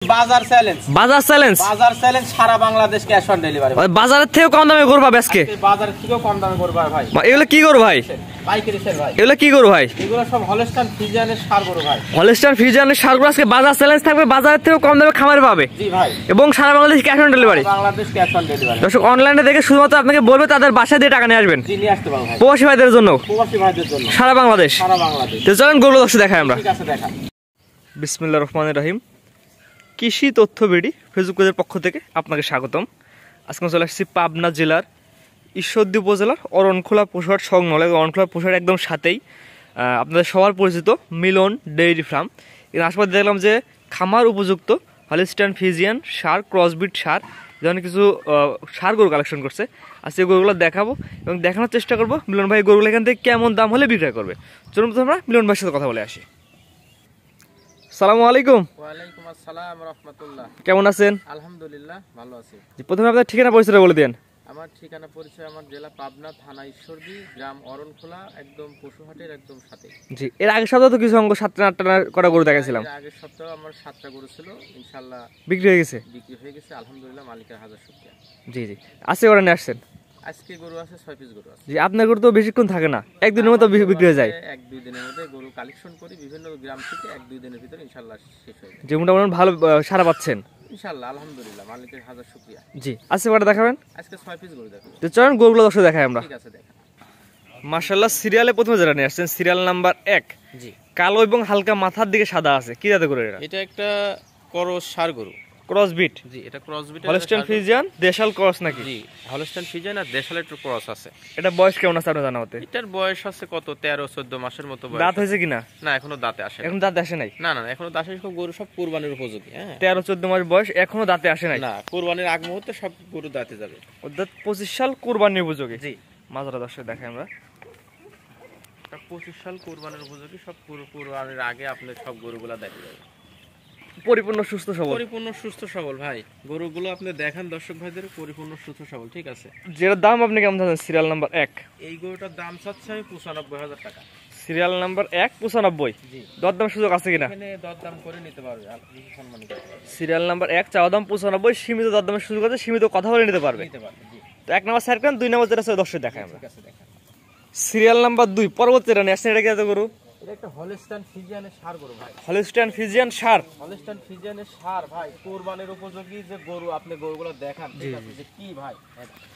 বাজার চ্যালেঞ্জ, বাজার চ্যালেঞ্জ, বাজার চ্যালেঞ্জ, সারা বাংলাদেশ ক্যাশ অন ডেলিভারি। বাজারের থেকেও কম দামে গরু পাবে আজকে, বাজারের থেকেও কম দামে গরু পাবে ভাই। এগুলো কি গরু ভাই? পাইকারি সেল ভাই। এগুলো কি গরু ভাই? এগুলো সব হলস্টাইন ফ্রিজিয়ানের ষাঁড় গরু ভাই। হলস্টাইন ফ্রিজিয়ানের ষাঁড় গরু আজকে বাজার চ্যালেঞ্জ থাকবে, বাজারের থেকেও কম দামে খামারে পাবে। জি ভাই। এবং সারা Bangladesh cash on delivery. Bangladesh cash on delivery. দর্শক অনলাইনে দেখে শুধুমাত্র আপনাকে বলবে তাদের বাসায় দিয়ে টাকা নিয়ে আসবেন। জি, নিয়ে আসতে পারবো ভাই। প্রবাসী ভাইদের জন্য, প্রবাসী ভাইদের জন্য সারা বাংলাদেশ। সারা বাংলাদেশ। তো চলেন গরুগুলো দর্শক দেখাই আমরা। ঠিক আছে, দেখান। বিসমিল্লাহির রহমানির রহিম। কৃষি তথ্য বিডি ফেসবুক পেজের পক্ষ থেকে আপনাকে স্বাগতম। আজকে চলে আসছি পাবনা জেলার ঈশ্বরদী উপজেলার অরণখোলা পশুহাট সংলগ্ন, অরণখোলা পশুহাট একদম সাথেই আপনাদের সবার পরিচিত মিলন ডেইরি ফার্ম। এর আশপাশে দেখলাম যে খামার উপযুক্ত হলস্টাইন ফ্রিজিয়ান ষাঁড়, ক্রসবিট ষাঁড়, যেমন কিছু ষাঁড় গরু কালেকশন করছে। আজকে গরুগুলো দেখাবো এবং দেখানোর চেষ্টা করবো মিলন ভাই গরুগুলো এখান থেকে কেমন দাম হলে বিক্রয় করবে। চলুন প্রথমে আমরা মিলন ভাইয়ের সাথে কথা বলে আসি। আসসালামু আলাইকুম। ওয়ালাইকুম আসসালাম রাহমাতুল্লাহ। কেমন আছেন? আলহামদুলিল্লাহ, ভালো আছি। প্রথমে আপনার ঠিকানা পরিচয় বলে দেন। আমার ঠিকানা পরিচয়, আমার জেলা পাবনা, থানা ঈশ্বরদী, গ্রাম অরণখোলা, একদম পশুহাটের একদম সাথে। জি, এর আগের সপ্তাহে তো কিছু অঙ্ক 7টা-8টা করা গরু দেখাছিলাম। আগের সপ্তাহে আমার 7টা গরু ছিল, ইনশাআল্লাহ বিক্রি হয়ে গেছে। বিক্রি হয়ে গেছে, আলহামদুলিল্লাহ, মালিকের হাজার শুকরিয়া। জি জি, আজকে করে নিয়ে আসছেন। আজকে গরু আছে 6 পিস গরু আছে। জি, আপনার গরু তো বেশিক্ষণ থাকে না, একদিনের মতো বিক্রি হয়ে যায়। 1-2 দিনের মধ্যে গরু কালেকশন করি বিভিন্ন গ্রাম থেকে, 1-2 দিনের ভিতরে ইনশাআল্লাহ শেষ হয়ে যাবে। যে মোটামুটি ভালো সারা পাচ্ছেন ইনশাআল্লাহ, আলহামদুলিল্লাহ, মালিকের হাজার শুকরিয়া। জি, আজকে কটা দেখাবেন? আজকে 6 পিস গরু দেখাবো। তো চলুন গরুগুলো দর্শক দেখাই আমরা। ঠিক আছে, দেখেন। মাশাআল্লাহ, সিরিয়ালে প্রথমে যেটা নিয়ে আসছেন সিরিয়াল নাম্বার 1। জি, কালো এবং হালকা মাথার দিকে সাদা আছে, কি জাতের গরু এটা? এটা একটা করস ষাঁড় গরু, ক্রসবিট। জি, এটা ক্রসবিট, হলস্টাইন ফ্রিজিয়ান দেশাল ক্রস নাকি? জি, হলস্টাইন ফ্রিজিয়ান আর দেশালের একটু ক্রস আছে। এটা বয়স কেমন আছে আপনার জানা মতে? এটার বয়স আছে কত, 13-14 মাসের মতো বয়স। দাঁত হয়েছে কিনা? না, এখনো দাঁতে আসে না। এখন দাঁতে আসে নাই? না না, এখনো দাঁতে সব গরু সব কুরবানির উপযোগী। হ্যাঁ, 13-14 মাস বয়স, এখনো দাঁতে আসে নাই। না, কুরবানির আগ মুহূর্তে সব গরু দাঁতে যাবে। অর্থাৎ 25 সাল কুরবানির উপযোগী। জি, মাজারা দর্শক দেখাই আমরা। 25 সাল কুরবানির উপযোগী, সব কুরবানির আগে আপনি সব গরুগুলা দেখে যাবে। পরিপূর্ণ সুস্থ সবল, পরিপূর্ণ সুস্থ সবল ভাই। গরুগুলো আপনি দেখেন দর্শক ভাইদের, পরিপূর্ণ সুস্থ সবল। ঠিক আছে, যেটার দাম আপনি কেমন জানেন? Serial number 1। এই গরুটার দাম চাচ্ছি আমি 95,000 টাকা। Serial number 1 95। জি, দরদাম সুযোগ আছে কিনা? এখানে দরদাম করে নিতে পারবে, বেশি সম্মানিত করতে পারবে। সিরিয়াল নাম্বার 1 চাওয়া দাম 95, সীমিত দরদামের সুযোগ আছে, সীমিত কথা বলে নিতে পারবে। নিতে পারবে, জি। তো 1 নাম্বার সাইড করেন, 2 নাম্বার যেটা আছে দর্শক দেখাই আমরা। ঠিক আছে, দেখেন। সিরিয়াল নাম্বার 2 পরবর্তী এটা নিয়ে আসছেন, এটা কি এত গরু? এটা একটা হলস্টাইন ফ্রিজিয়ানের ষাঁড় গরু ভাই। হলস্টাইন ফ্রিজিয়ান ষাঁড়, হলস্টাইন ফ্রিজিয়ানের ষাঁড় ভাই, কুরবানির উপযোগী যে গরু, আপনি গরুগুলো দেখান। ঠিক আছে, যে কি ভাই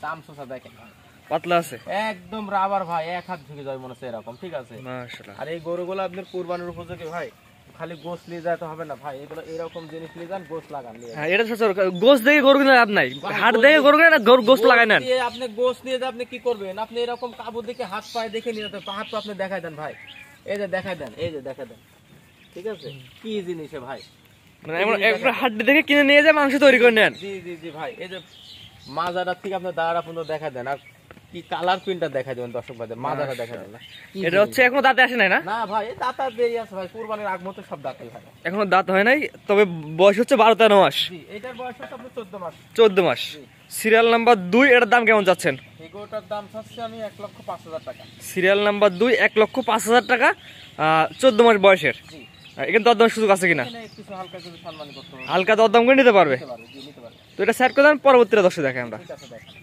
দাম সোসা দেখেন ভাই, পাতলা আছে একদম রাবার ভাই, এক হাত ঢুকে যায় মনে হচ্ছে এরকম। ঠিক আছে, মাশাআল্লাহ। আর এই গরুগুলো আপনার কুরবানির উপযোগী ভাই। খালি গোস নিয়ে যেতে হবে না ভাই, এগুলো এরকম জিনিস নিয়ে যান, গোস লাগান নিয়ে। হ্যাঁ, এটা সচর গোস দেখে গরু কিনা লাভ নাই, হাট দেখে গরু কিনা গোস লাগাই নেন। আপনি গোস নিয়ে যা, আপনি কি করবেন? আপনি এরকম কাবু দেখে হাত পায়ে দেখে নিয়ে যেতে, হাত তো আপনি দেখাই দেন ভাই, এই যে দেখাই দেন, এই যে দেখাই দেন। ঠিক আছে, কি জিনিস ভাই, মানে এমন একটা হাট দেখে কিনে নিয়ে যায় মাংস তৈরি করে নেন। জি জি জি ভাই, এই যে মাজাটা ঠিক আপনার দাঁড়া পর্যন্ত দেখা দেন, আর কি কালার প্রিন্টটা দেখা দেবেন দর্শক ভাইদের, মাজাটা দেখা দেন না। এটা হচ্ছে এখনো দাঁতে আসে নাই না? না ভাই, এই দাঁতা দেরি আছে ভাই, কুরবানির আগ মতো সব দাঁতই ভাই, এখনো দাঁত হয় নাই, তবে বয়স হচ্ছে 12-13 মাস। জি, এটার বয়স হচ্ছে আপনার 14 মাস। 14 মাস। সিরিয়াল নাম্বার 2 এটার দাম কেমন যাচ্ছেন? এই গরুটার দাম চাচ্ছি আমি 1,05,000 টাকা। সিরিয়াল নাম্বার 2 1,05,000 টাকা, 14 মাস বয়সের। জি, এখানে দরদাম সুযোগ আছে কিনা? এখানে কিছু হালকা কিছু সম্মান করতে হবে, হালকা দরদাম করে নিতে পারবে। নিতে পারবে, জি, নিতে পারবে। তো এটা সেট করে দেন, পরবর্তীটা দর্শক দেখাই আমরা। ঠিক আছে, দেখেন।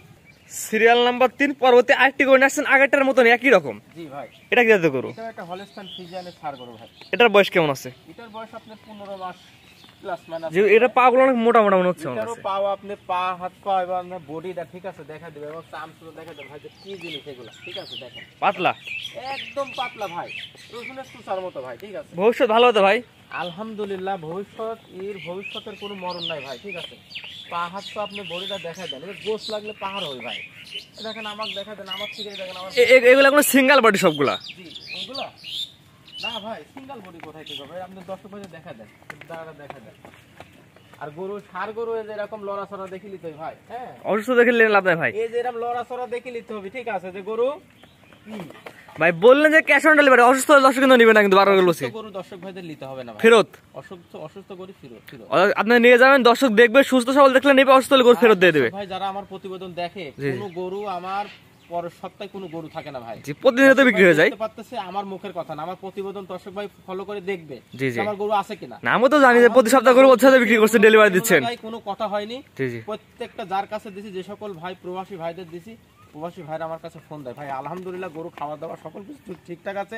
সিরিয়াল নাম্বার 3 পরবর্তী আরেকটি করে আসছেন, আগেরটার মতন একই রকম। জি ভাই, এটা কি জাতের গরু? এটা একটা হলস্টাইন ফ্রিজিয়ানের ষাঁড় গরু ভাই। এটার বয়স কেমন আছে? এটার বয়স আপনার 15 মাস প্লাস মাইনাস। যে এটা পা গুলো অনেক মোটা মোটা মনে হচ্ছে আমার এটারও কাছে। পাও আপনি পা হাত পা এবং আপনার বডিটা ঠিক আছে দেখা দিবে, এবং চামচুটা দেখা দেবে ভাই, যে কি জিনিস এগুলো। ঠিক আছে, দেখেন পাতলা, একদম পাতলা ভাই, রসুনের সুসার মতো ভাই। ঠিক আছে, ভবিষ্যৎ ভালো হতো ভাই। আলহামদুলিল্লাহ, ভবিষ্যতের কোনো মরণ নাই ভাই। ঠিক আছে, পা হাত তো আপনি বডিটা দেখা দেন, গোস লাগলে পাহাড় হয় ভাই। দেখেন, আমাকে দেখা দেন, আমার থেকে দেখেন, আমার এগুলা কোনো সিঙ্গেল বডি সবগুলা? জি, ওগুলো না ভাই, সিঙ্গেল বডি কোথায় থেকে হবে? আপনি দর্শক ভাই দেখা দেন, দাঁড়া দেখা দেন। আর গরু ষাঁড় গরু এই যে এরকম লড়াচড়া দেখে নিতে হবে ভাই। হ্যাঁ, অসুস্থ দেখে লাভ নাই ভাই। এই যে এরকম লড়াচড়া দেখে নিতে হবে। ঠিক আছে, যে গরু ভাই বললেন যে ক্যাশ অন ডেলিভারি, অসুস্থ হলে দর্শক কিন্তু নিবে না, কিন্তু 12 বলছি গরু দর্শক ভাইদের নিতে হবে না ভাই, ফেরত। অসুস্থ গরু ফেরত। আপনি নিয়ে যাবেন, দর্শক দেখবে, সুস্থ সবল দেখলে নেবে, অসুস্থ হলে গরু ফেরত দিয়ে দেবে ভাই যারা আমার প্রতিবেদন দেখে, কোনো গরু আমার পরের সপ্তাহে কোনো গরু থাকে না ভাই। জি, প্রতিনিয়ত বিক্রি হয়ে যায়। দেখতে পাচ্ছেন আমার মুখের কথা না, আমার প্রতিবেদন দর্শক ভাই ফলো করে দেখবে জি, জি। আমার গরু আছে কিনা। না, আমি তো জানি যে প্রতি সপ্তাহে গরু সাথে বিক্রি করছেন, ডেলিভারি দিচ্ছেন। ভাই কোনো কথা হয়নি। জি, জি। প্রত্যেকটা যার কাছে দিছি, যে সকল ভাই প্রবাসী ভাইদের দিছি, প্রবাসী ভাইরা আমার কাছে ফোন দেয়, ভাই আলহামদুলিল্লাহ গরু খাওয়া দাওয়া সকল কিছু ঠিকঠাক আছে,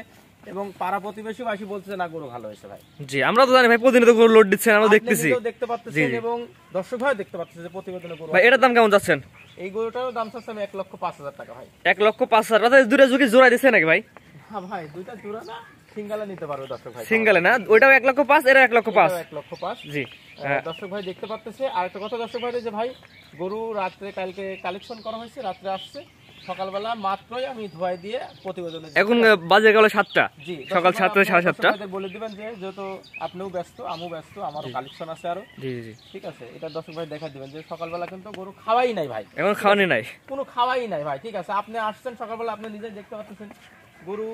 এবং পাড়া প্রতিবেশীও আসি বলছে না গরু ভালো হয়েছে ভাই। জি, আমরা তো জানি ভাই প্রতিনিয়ত গরু লোড দিচ্ছেন, আমরা আপনি দেখতেছি। নিজেও দেখতে পাচ্ছেন জি, জি। এবং দর্শক ভাই দেখতে পাচ্ছেন যে প্রতিবেদনে গরু ভাই এটার দাম কেমন যাচ্ছেন? এই গরুটারও দাম চাচ্ছে আমি 1,05,000 টাকা ভাই। 1,05,000 টাকা। দুটো ঝুঁকি জোড়া দিচ্ছে নাকি ভাই? হ্যাঁ ভাই, দুইটা জোড়া না, সিঙ্গেলে নিতে পারবে দর্শক ভাই। সিঙ্গেলে না, ওইটাও 1,05,000, এটা 1,05,000। 1,05,000। জি। দর্শক ভাই দেখতে পাচ্ছেছে। আর একটা কথা দর্শক ভাই, যে ভাই গরু রাত্রে কালকে কালেকশন করা হয়েছে, রাত্রে আসছে, সকালবেলা মাত্রই আমি ধোয়াই দিয়ে প্রতিবেদনে এখন বাজে গেল 7টা, জি সকাল 7টা 7:30টা। বলে দিবেন যে যেহেতু আপনিও ব্যস্ত আমিও ব্যস্ত, আমারও কালেকশন আছে আরো। জি, জি। ঠিক আছে, এটা দর্শক ভাই দেখা দিবেন যে সকালবেলা কিন্তু গরু খাওয়াই নাই ভাই, এখন খাওয়ানি নাই, কোনো খাওয়াই নাই ভাই। ঠিক আছে, আপনি আসছেন সকালবেলা, আপনি নিজে দেখতে পাচ্ছেন গরু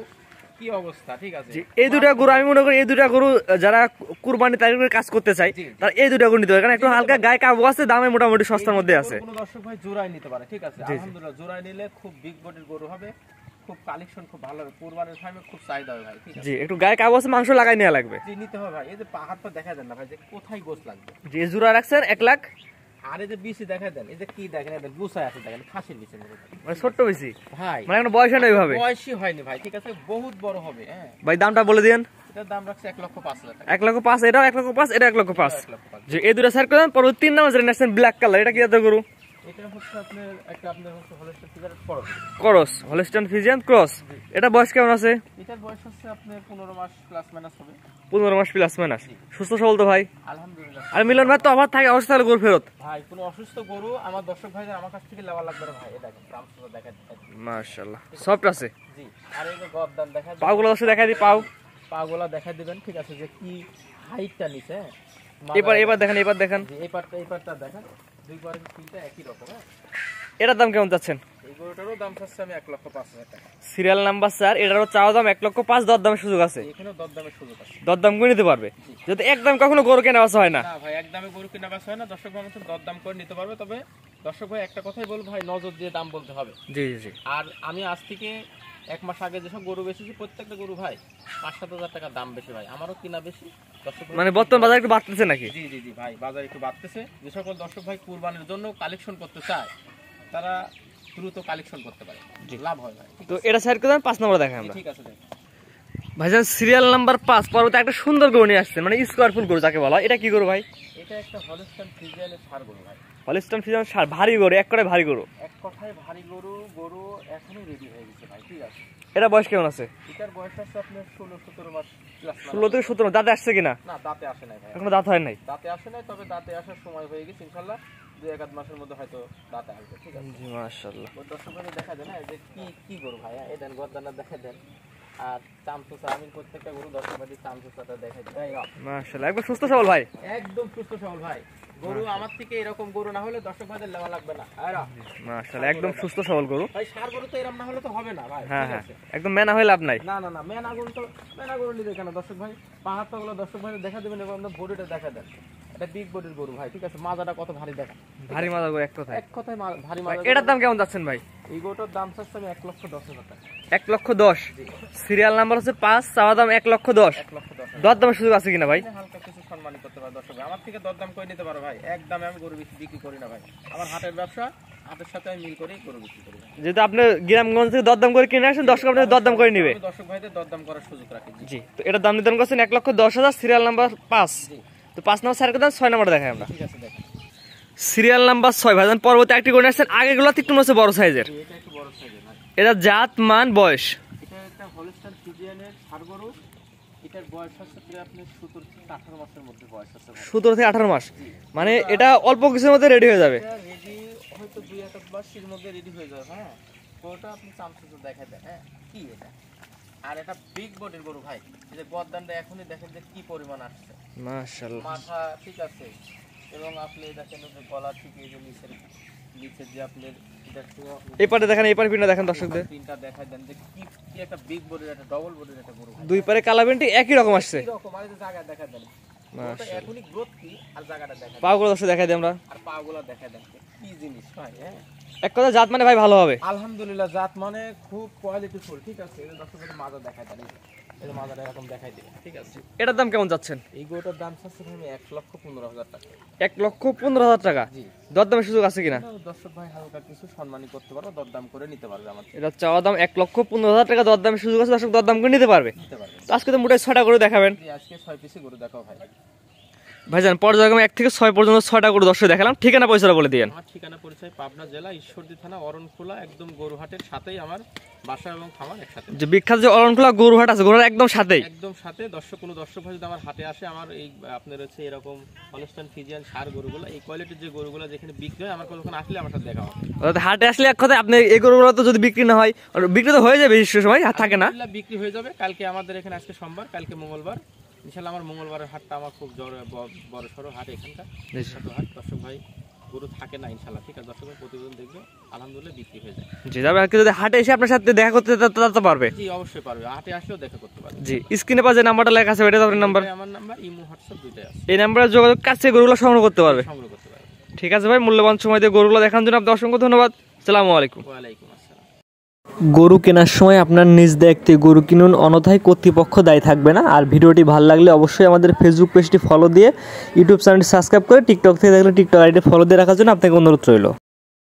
কি অবস্থা। ঠিক আছে, এই দুটা গরু আমি মনে করি, এই দুটা গরু যারা কুরবানি তারিখে কাজ করতে চাই তারা এই দুটা গরু নিতে পারে, কারণ একটু হালকা গায়ে কাবু আছে, দামে মোটামুটি সস্তার মধ্যে আছে। কোনো দর্শক ভাই জোড়াই নিতে পারে। ঠিক আছে, আলহামদুলিল্লাহ জোড়াই নিলে খুব বিগ বডির গরু হবে, খুব কালেকশন খুব ভালো হবে, কুরবানির টাইমে খুব চাহিদা হবে ভাই। ঠিক আছে জি, একটু গায়ে কাবু আছে, মাংস লাগাই নেওয়া লাগবে। জি, নিতে হবে ভাই। এই যে পাহাড় তো দেখা দেন না ভাই, যে কোথায় গোস লাগবে। জি, জোড়া রাখছেন 1 লাখ। আর এই যে বিসি দেখা দেন, এই যে কি দেখেন, এদের গুছায় আছে দেখেন, খাসির নিচে মানে ছোট্ট বেশি ভাই, মানে এখন বয়স নেই ভাবে, বয়সই হয়নি ভাই। ঠিক আছে, বহুত বড় হবে। হ্যাঁ ভাই দামটা বলে দিন। এটার দাম রাখছে 1,05,000 টাকা। 1,05,000, এটাও 1,05,000, এটা 1,05,000। 1,05,000। যে এই দুটো সাইড করেন, পরে 3 নাম্বার যেটা নেছেন ব্ল্যাক কালার, এটা কি জাতের গরু? এটা হচ্ছে আপনার একটা আপনার হচ্ছে Holstein Friesian cross. Cross, Holstein Friesian cross. এটা বয়স কেমন আছে? এটার বয়স হচ্ছে আপনার 15 মাস প্লাস মাইনাস হবে। 15 মাস প্লাস মাইনাস। সুস্থ সবল তো ভাই? আলহামদুলিল্লাহ। আর মিলন ভাই তো অফার থাকে অবস্থা, গরু ফেরত ভাই কোনো অসুস্থ গরু আমার দর্শক ভাইদের আমার কাছ থেকে নেওয়া লাগবে না ভাই। এটা দেখেন দামটা দেখা মাশাআল্লাহ সফট আছে। জি, আর এই যে গর্দান দেখা দেন, পাগুলো দর্শক দেখাই দিই, পাও পাগুলা দেখা দিবেন। ঠিক আছে, যে কি হাইটটা নিছে। এবার দেখেন, এবার দেখেন। জি, এই পার্টটা দেখেন, দুই পারের তিনটা একই রকম। হ্যাঁ, এটার দাম কেমন চাচ্ছেন? এই গরুটারও দাম চাচ্ছে আমি 1,05,000 টাকা। সিরিয়াল নাম্বার 4, এটারও চাওয়া দাম 1,05,000, দরদামের সুযোগ আছে। এখানেও দরদামের সুযোগ আছে, দরদাম করে নিতে পারবে। যদি একদম কখনো গরু কেনা বেচা হয় না। না ভাই, একদমই গরু কিনা বেচা হয় না। দর্শক ভাই মতন দরদাম করে নিতে পারবে। তবে দর্শক ভাই একটা কথাই বলবো ভাই, নজর দিয়ে দাম বলতে হবে। জি, জি। আর আমি আজ থেকে 1 মাস আগে যেসব গরু বেচেছি, প্রত্যেকটা গরু ভাই 5-7 হাজার টাকা দাম বেশি ভাই, আমারও কিনা বেশি। দর্শক ভাই মানে বর্তমান বাজার একটু বাড়তেছে নাকি? জি জি জি ভাই, বাজার একটু বাড়তেছে। যে সকল দর্শক ভাই কুরবানির জন্য কালেকশন করতে চায়, তারা দ্রুত কালেকশন করতে পারে, লাভ হয় ভাই। তো এটা সাইড করে 5 নম্বর দেখাই আমরা। ঠিক আছে দেখ ভাইজান, সিরিয়াল নাম্বার 5 পরবর্তী একটা সুন্দর গরু নিয়ে আসছে, মানে স্কোয়ার ফুল গরু যাকে বলা হয়। এটা কি গরু ভাই? এটা একটা হলস্টাইন ফ্রিজিয়ানের ষাঁড় গরু ভাই। হলস্টাইন ফ্রিজিয়ান ষাঁড়, ভারী গরু, এক করে ভারী গরু। এক কথায় ভারী গরু, গরু এখনই রেডি হয়ে গেছে ভাই। ঠিক আছে, এটা বয়স কেমন আছে? এটার বয়স আছে আপনার 16-17 মাস প্লাস। 16 থেকে 17, দাঁতে আসছে কিনা? না, দাঁতে আসে নাই ভাই, এখনো দাঁত হয় নাই। দাঁতে আসে নাই, তবে দাঁতে আসার সময় হয়ে গেছে ইনশাআল্লাহ। 2-1 মাসের মধ্যে হয়তো দাঁতে আসবে। ঠিক আছে, জি মাশাআল্লাহ। ওই দর্শক ভাই দেখা দেন যে কি গরু ভাই। এই দেন গর্দানা দেখা দেন, আর চামচুচা, আমি প্রত্যেকটা গরু দর্শক ভাই চামচুচাটা দেখাই দেন। মাশাআল্লাহ, একবার সুস্থ সবল ভাই, একদম সুস্থ সবল ভাই। গরু আমার থেকে এরকম গরু না হলে দর্শক ভাইদের নেওয়া লাগবে না। মাশাআল্লাহ, একদম সুস্থ সবল গরু ভাই ষাঁড় গরু তো এরকম না হলে তো হবে না ভাই। হ্যাঁ ঠিক হ্যাঁ, আছে, একদম মেনা হয়ে লাভ নাই। না না না, মেনা গরু নিতে কেন দর্শক ভাই? পাহাড়টা গুলো দর্শক ভাই দেখা দেবেন এবং আপনার বডিটা দেখা দেন। এটা বিগ বডির গরু ভাই। ঠিক আছে, মাজাটা কত ভারী দেখা, ভারী মাজা গরু এক কথায়। এক কথায় ভারী মাজা। এটার দাম কেমন যাচ্ছেন ভাই? এই গরুটার দাম চাচ্ছে আমি 1,10,000 টাকা। 1,10,000। সিরিয়াল নাম্বার হচ্ছে 5, চাওয়া দাম 1,10,000। 1,10,000 দরদামের সুযোগ আছে কিনা ভাই? হালকা কিছু সম্মানিত করতে পারে দর্শক ভাই, আমার থেকে দরদাম করে নিতে পারো ভাই। একদমে আমি গরু বিক্রি করি না ভাই, আমার হাটের ব্যবসা, হাটের সাথে আমি মিল করে গরু বিক্রি করি। যেহেতু আপনি গ্রামগঞ্জ থেকে দরদাম করে কিনে আসেন, দর্শক আপনাদের দরদাম করে নিবে। দর্শক ভাইদের দরদাম করার সুযোগ রাখি। জি, তো এটার দাম নির্ধারণ করছেন 1,10,000, সিরিয়াল নাম্বার 5। তো 5 নম্বর সাইড করে 6 নম্বর দেখাই আমরা। ঠিক আছে, দেখেন সিরিয়াল নাম্বার 6 ভাইজান, পরবর্তী একটি গরু আসছেন, আগেগুলো একটু হচ্ছে বড় সাইজের। এটা একটু বড় সাইজের ভাই। এটা জাত মান বয়স? এটা একটা হলস্টাইন ফ্রিজিয়ানের ষাঁড় গরু। এটার বয়স হচ্ছে প্রায় আপনি 17 থেকে 18 মাসের মধ্যে বয়স আছে ভাই। 17 থেকে 18 মাস, মানে এটা অল্প কিছুর মধ্যে রেডি হয়ে যাবে। এটা রেডি হয়তো 2-1 মাসের মধ্যে রেডি হয়ে যাবে। হ্যাঁ, গরুটা আপনি চামচুচা দেখাই দেন। হ্যাঁ, কি এটা? আর এটা বিগ বডির গরু ভাই। এই যে গর্দানটা এখনই দেখেন যে কি পরিমাণ আসছে, মাশাআল্লাহ। মাথা ঠিক আছে, এবং আপনি দেখেন যে গলা থেকে এই যে নিচের যে আপনার এই পারে দেখেন, এই পারে পিনটা দেখেন দর্শকদের। তিনটা দেখাই দেন যে কি একটা বিগ বডির, একটা ডবল বডির একটা গরু। দুই পারে কালাবেন্টি একই রকম আসছে। কি রকম আর এই যে জায়গা দেখা দেন। ওটা এখনই গ্রোথ কি আর জায়গাটা দেখা পাগুলো দর্শক দেখাই দিই আমরা, আর পাগুলো দেখা দেন কি জিনিস ভাই। হ্যাঁ এক কথা জাত মানে ভাই ভালো হবে আলহামদুলিল্লাহ, জাত মানে খুব কোয়ালিটি ফুল। ঠিক আছে, এই দর্শকের মাজা দেখাই দেন, এই যে মাজাটা এরকম দেখাই দিবেন। ঠিক আছে, এটার দাম কেমন যাচ্ছেন? এই গরুটার দাম চাচ্ছে আমি 1,15,000 টাকা। 1,15,000 টাকা। জি, দরদামের সুযোগ আছে কিনা? দর্শক ভাই হালকা কিছু সম্মানী করতে পারো, দরদাম করে নিতে পারবে আমার থেকে। এটা চাওয়া দাম 1,15,000 টাকা, দরদামের সুযোগ আছে, দর্শক দরদাম করে নিতে পারবে। তো আজকে তো মোটাই 6টা গরু দেখাবেন। জি, আজকে 6 পিসি গরু দেখাও ভাই। ভাইজান পর্যায়ক্রমে 1 থেকে 6 পর্যন্ত 6টা গরু দর্শক দেখালাম, ঠিকানা পয়সাটা বলে দিয়েন। আমার ঠিকানা পরিচয় পাবনা জেলা ঈশ্বরদী থানা অরণখোলা, একদম গরুহাটের সাথেই আমার বাসা এবং খামার একসাথে। যে বিখ্যাত যে অরণখোলা গরুহাট আছে, গরুহাট একদম সাথেই, একদম সাথে। কোনো দর্শক ভাই যদি আমার হাটে আসে, আমার এই আপনার হচ্ছে এরকম হলস্টাইন ফ্রিজিয়ান সার গরুগুলো, এই কোয়ালিটির যে গরুগুলো যেখানে বিক্রি হয়, আমার ওখানে আসলে আমার সাথে দেখা হবে। অর্থাৎ হাটে আসলে এক কথায় আপনি এই গরুগুলো তো যদি বিক্রি না হয়, আর বিক্রি তো হয়ে যাবে বেশি সময় আর থাকে না, আলহামদুলিল্লাহ বিক্রি হয়ে যাবে। কালকে আমাদের এখানে আজকে সোমবার, কালকে মঙ্গলবার, ইনশাআল্লাহ আমার মঙ্গলবারের হাটটা আমার খুব বড় সড়ো হাট, এখানকার ছোট হাট। দর্শক ভাই গরু থাকে না ইনশাআল্লাহ। ঠিক আছে, দর্শক ভাই প্রতিবেদন দেখবে, আলহামদুলিল্লাহ বিক্রি হয়ে যায়। জি, যাবে আর কি যদি হাটে এসে আপনার সাথে দেখা করতে তো পারবে। জি অবশ্যই পারবে, হাটে আসলেও দেখা করতে পারবে। জি, স্ক্রিনে পা যে নাম্বারটা লেখা আছে ওটা আপনার নাম্বার, আমার নাম্বার, ইমো হোয়াটসঅ্যাপ দুইটাই আছে। এই নাম্বারে যোগাযোগ কাছে গরুগুলো সংগ্রহ করতে পারবে। সংগ্রহ করতে পারবে। ঠিক আছে ভাই, মূল্যবান সময় দিয়ে গরুগুলো দেখানোর জন্য আপনাকে অসংখ্য ধন্যবাদ। আসসালামু আলাইকুম। ওয়ালাইকুম আসসালাম। গরু কেনার সময় আপনার নিজ দায়িত্বে গরু কিনুন, অন্যথায় কর্তৃপক্ষ দায়ী থাকবে না। আর ভিডিওটি ভালো লাগলে অবশ্যই আমাদের ফেসবুক পেজটি ফলো দিয়ে, ইউটিউব চ্যানেলটি সাবস্ক্রাইব করে, টিকটক থেকে দেখলে টিকটক আইডি ফলো দিয়ে রাখার জন্য আপনাকে অনুরোধ রইল।